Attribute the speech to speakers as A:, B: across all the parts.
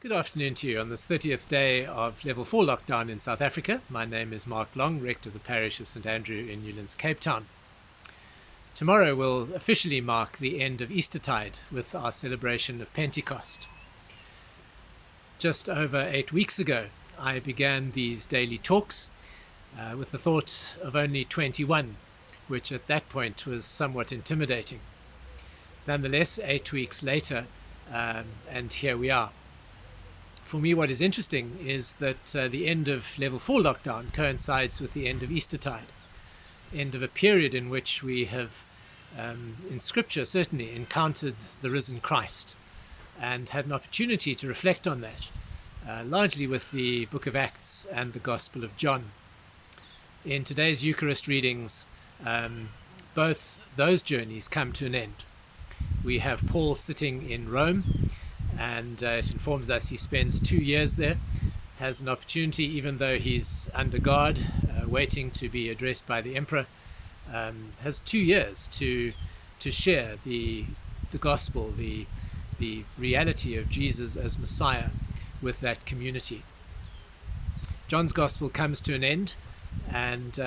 A: Good afternoon to you on this 30th day of Level 4 lockdown in South Africa. My name is Mark Long, Rector of the Parish of St Andrew in Newlands, Cape Town. Tomorrow will officially mark the end of Eastertide with our celebration of Pentecost. Just over 8 weeks ago, I began these daily talks with the thought of only 21, which at that point was somewhat intimidating. Nonetheless, 8 weeks later, and here we are. For me, what is interesting is that the end of Level 4 lockdown coincides with the end of Eastertide, end of a period in which we have, in Scripture certainly, encountered the risen Christ and had an opportunity to reflect on that, largely with the book of Acts and the Gospel of John. In today's Eucharist readings, both those journeys come to an end. We have Paul sitting in Rome, and it informs us he spends 2 years there, has an opportunity, even though he's under guard, waiting to be addressed by the emperor, has 2 years to share the gospel, the reality of Jesus as Messiah with that community. John's gospel comes to an end and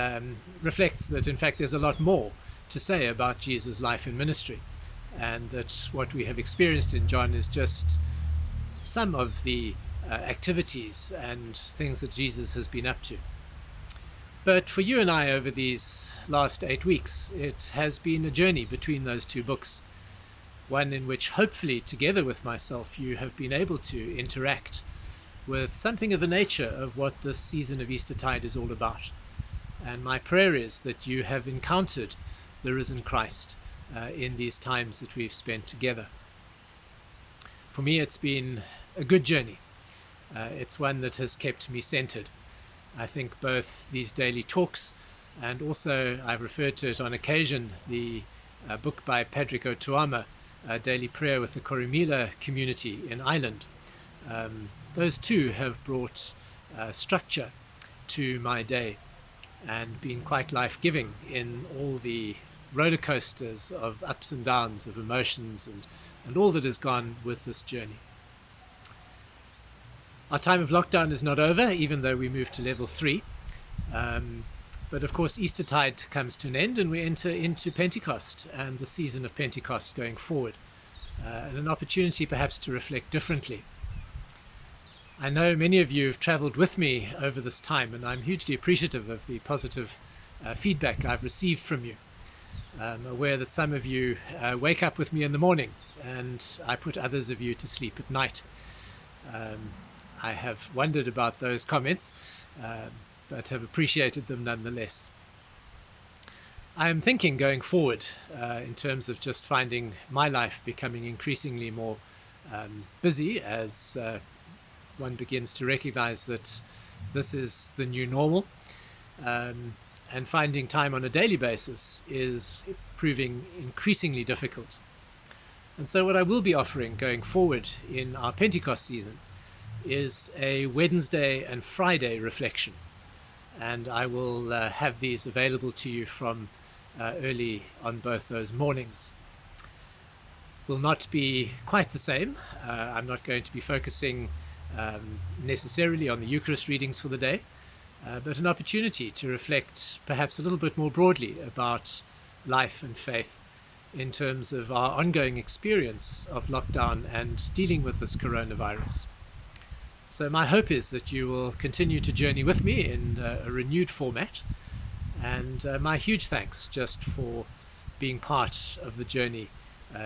A: reflects that in fact there's a lot more to say about Jesus' life and ministry, and that what we have experienced in John is just some of the activities and things that Jesus has been up to. But for you and I, over these last 8 weeks, it has been a journey between those two books, one in which hopefully together with myself you have been able to interact with something of the nature of what this season of Eastertide is all about. And my prayer is that you have encountered the risen Christ in these times that we've spent together. For me, it's been a good journey. It's one that has kept me centered. I think both these daily talks, and also I've referred to it on occasion, the book by Patrick Otuama, Daily Prayer with the Coromila community in Ireland. Those two have brought structure to my day and been quite life-giving in all the roller coasters of ups and downs of emotions and all that has gone with this journey. Our time of lockdown is not over, even though we move to Level 3. But of course Eastertide comes to an end and we enter into Pentecost and the season of Pentecost going forward, and an opportunity perhaps to reflect differently. I know many of you have travelled with me over this time, and I'm hugely appreciative of the positive feedback I've received from you. I'm aware that some of you wake up with me in the morning, and I put others of you to sleep at night. I have wondered about those comments, but have appreciated them nonetheless. I am thinking going forward in terms of just finding my life becoming increasingly more busy as one begins to recognize that this is the new normal. And finding time on a daily basis is proving increasingly difficult. And so what I will be offering going forward in our Pentecost season is a Wednesday and Friday reflection. And I will have these available to you from early on both those mornings. Will not be quite the same. I'm not going to be focusing necessarily on the Eucharist readings for the day, but an opportunity to reflect perhaps a little bit more broadly about life and faith in terms of our ongoing experience of lockdown and dealing with this coronavirus. So my hope is that you will continue to journey with me in a renewed format, and my huge thanks just for being part of the journey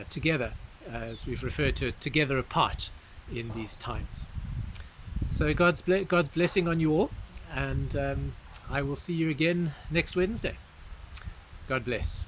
A: together, as we've referred to it, together apart in these times. So God's blessing on you all, and I will see you again next Wednesday. God bless.